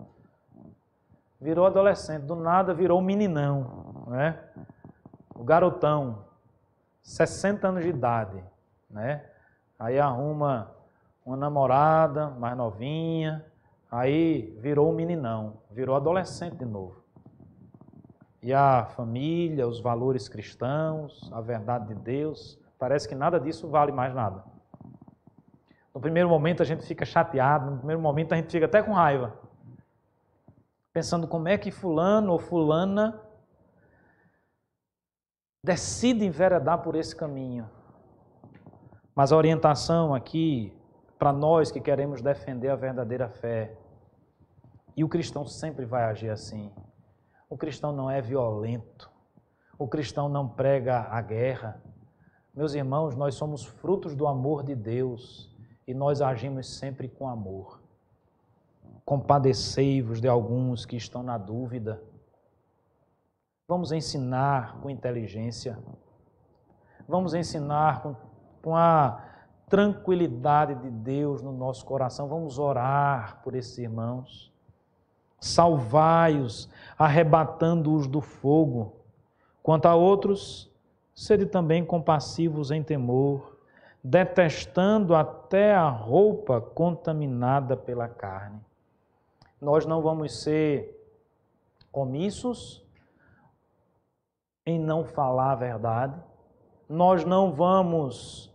Virou adolescente, do nada virou meninão, né? O garotão, 60 anos de idade, né? Aí arruma uma namorada mais novinha, aí virou um meninão, virou adolescente de novo. E a família, os valores cristãos, a verdade de Deus, parece que nada disso vale mais nada. No primeiro momento a gente fica chateado, no primeiro momento a gente fica até com raiva, pensando como é que fulano ou fulana decide enveredar por esse caminho. Mas a orientação aqui, para nós que queremos defender a verdadeira fé, e o cristão sempre vai agir assim. O cristão não é violento, o cristão não prega a guerra. Meus irmãos, nós somos frutos do amor de Deus e nós agimos sempre com amor. Compadecei-vos de alguns que estão na dúvida. Vamos ensinar com inteligência. Vamos ensinar com com a tranquilidade de Deus no nosso coração. Vamos orar por esses irmãos. Salvai-os, arrebatando-os do fogo. Quanto a outros, sede também compassivos em temor, detestando até a roupa contaminada pela carne. Nós não vamos ser omissos em não falar a verdade. Nós não vamos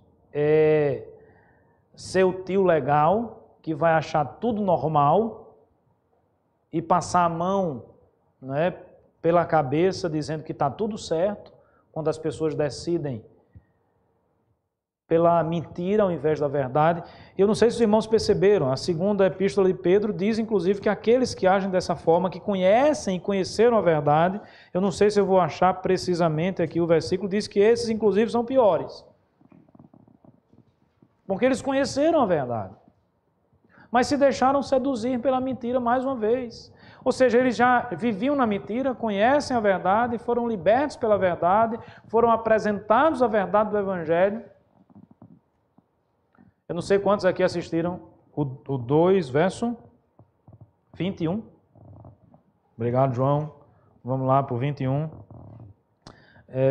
ser o tio legal que vai achar tudo normal e passar a mão, né, pela cabeça dizendo que está tudo certo, quando as pessoas decidem pela mentira ao invés da verdade. Eu não sei se os irmãos perceberam, a segunda epístola de Pedro diz inclusive que aqueles que agem dessa forma, que conhecem e conheceram a verdade, eu não sei se eu vou achar precisamente aqui o versículo, diz que esses inclusive são piores. Porque eles conheceram a verdade, mas se deixaram seduzir pela mentira mais uma vez. Ou seja, eles já viviam na mentira, conhecem a verdade, foram libertos pela verdade, foram apresentados a verdade do Evangelho. Eu não sei quantos aqui assistiram o 2, verso 21. Obrigado, João. Vamos lá para o 21.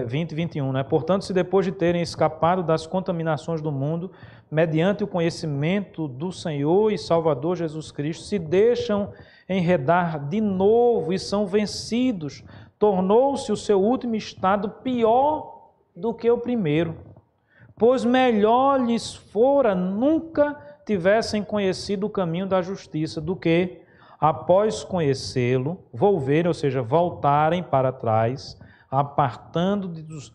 20 e 21, né? Portanto, se depois de terem escapado das contaminações do mundo, mediante o conhecimento do Senhor e Salvador Jesus Cristo, se deixam enredar de novo e são vencidos, tornou-se o seu último estado pior do que o primeiro. Pois melhor lhes fora nunca tivessem conhecido o caminho da justiça do que, após conhecê-lo, volverem, ou seja, voltarem para trás,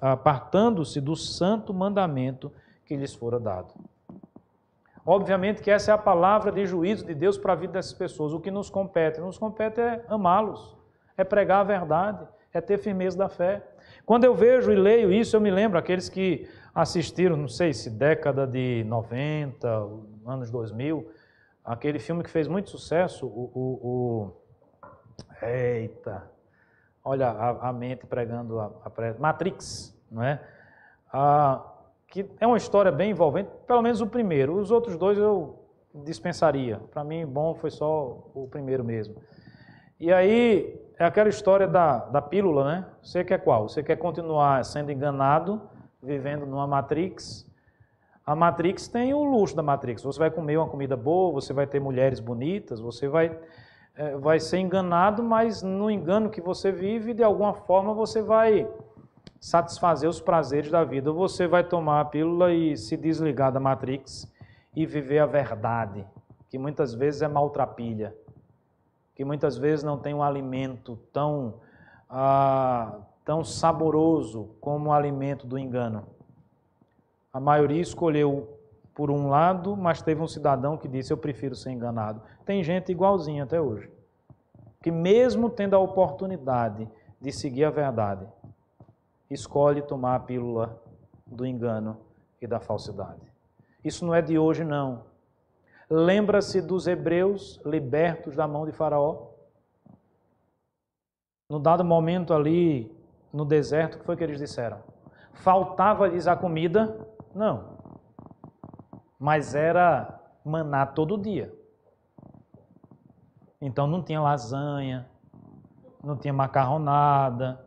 apartando-se do santo mandamento que lhes fora dado. Obviamente que essa é a palavra de juízo de Deus para a vida dessas pessoas. O que nos compete? Nos compete é amá-los, é pregar a verdade, é ter firmeza da fé. Quando eu vejo e leio isso, eu me lembro aqueles que assistiram, não sei se década de 90, anos 2000, aquele filme que fez muito sucesso, olha a mente pregando Matrix, não é? Que é uma história bem envolvente, pelo menos o primeiro. Os outros dois eu dispensaria. Para mim, bom foi só o primeiro mesmo. E aí, é aquela história da pílula, né? Você quer qual? Você quer continuar sendo enganado, vivendo numa Matrix? A Matrix tem o luxo da Matrix. Você vai comer uma comida boa, você vai ter mulheres bonitas, você vai ser enganado, mas no engano que você vive, de alguma forma você vai satisfazer os prazeres da vida. Ou você vai tomar a pílula e se desligar da Matrix e viver a verdade, que muitas vezes é maltrapilha, que muitas vezes não tem um alimento tão saboroso como o alimento do engano. A maioria escolheu por um lado, mas teve um cidadão que disse: eu prefiro ser enganado. Tem gente igualzinha até hoje, que mesmo tendo a oportunidade de seguir a verdade, escolhe tomar a pílula do engano e da falsidade. Isso não é de hoje, não. Lembra-se dos hebreus libertos da mão de Faraó? No dado momento ali no deserto, o que foi que eles disseram? Faltava-lhes a comida? Não. Mas era maná todo dia. Então não tinha lasanha, não tinha macarronada,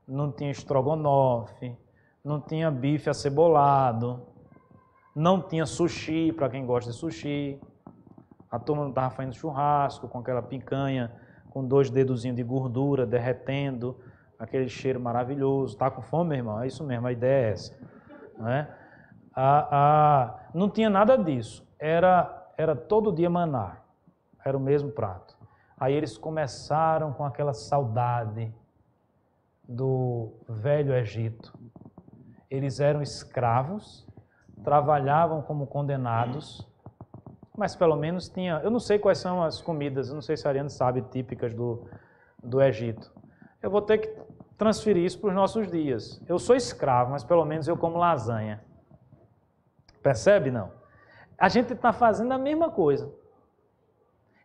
não tinha estrogonofe, não tinha bife acebolado, não tinha sushi, para quem gosta de sushi. A turma não estava fazendo churrasco com aquela picanha com 2 dedozinhos de gordura derretendo, aquele cheiro maravilhoso. Está com fome, meu irmão? É isso mesmo, a ideia é essa. Não é? Não tinha nada disso. Era todo dia maná. Era o mesmo prato. Aí eles começaram com aquela saudade do velho Egito. Eles eram escravos, trabalhavam como condenados, mas pelo menos tinha... Eu não sei quais são as comidas, eu não sei se a Ariane sabe, típicas do Egito. Eu vou ter que transferir isso para os nossos dias. Eu sou escravo, mas pelo menos eu como lasanha. Percebe, não? A gente está fazendo a mesma coisa.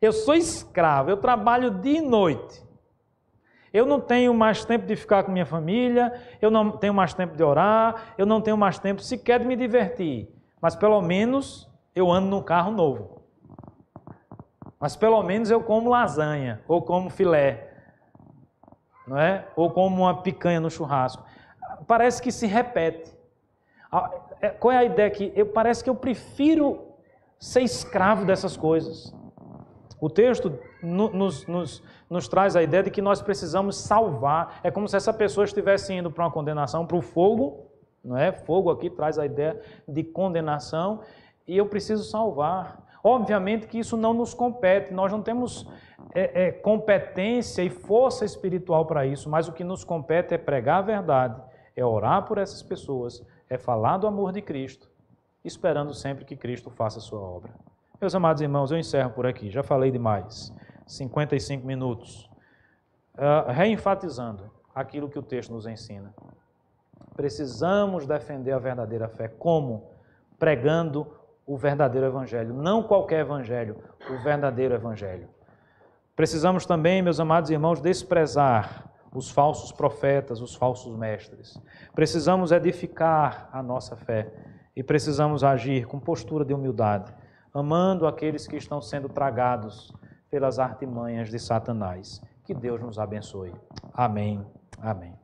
Eu sou escravo, eu trabalho dia e noite. Eu não tenho mais tempo de ficar com minha família, eu não tenho mais tempo de orar, eu não tenho mais tempo sequer de me divertir. Mas pelo menos eu ando num carro novo. Mas pelo menos eu como lasanha, ou como filé, não é? Ou como uma picanha no churrasco. Parece que se repete. Qual é a ideia aqui? Parece que eu prefiro ser escravo dessas coisas. O texto nos traz a ideia de que nós precisamos salvar. É como se essa pessoa estivesse indo para uma condenação, para o fogo, não é? Fogo aqui traz a ideia de condenação e eu preciso salvar. Obviamente que isso não nos compete, nós não temos competência e força espiritual para isso, mas o que nos compete é pregar a verdade, é orar por essas pessoas, é falar do amor de Cristo, esperando sempre que Cristo faça a sua obra. Meus amados irmãos, eu encerro por aqui, já falei demais, 55 minutos, reenfatizando aquilo que o texto nos ensina. Precisamos defender a verdadeira fé. Como? Pregando o verdadeiro evangelho, não qualquer evangelho, o verdadeiro evangelho. Precisamos também, meus amados irmãos, desprezar os falsos profetas, os falsos mestres. Precisamos edificar a nossa fé e precisamos agir com postura de humildade, amando aqueles que estão sendo tragados pelas artimanhas de Satanás. Que Deus nos abençoe. Amém. Amém.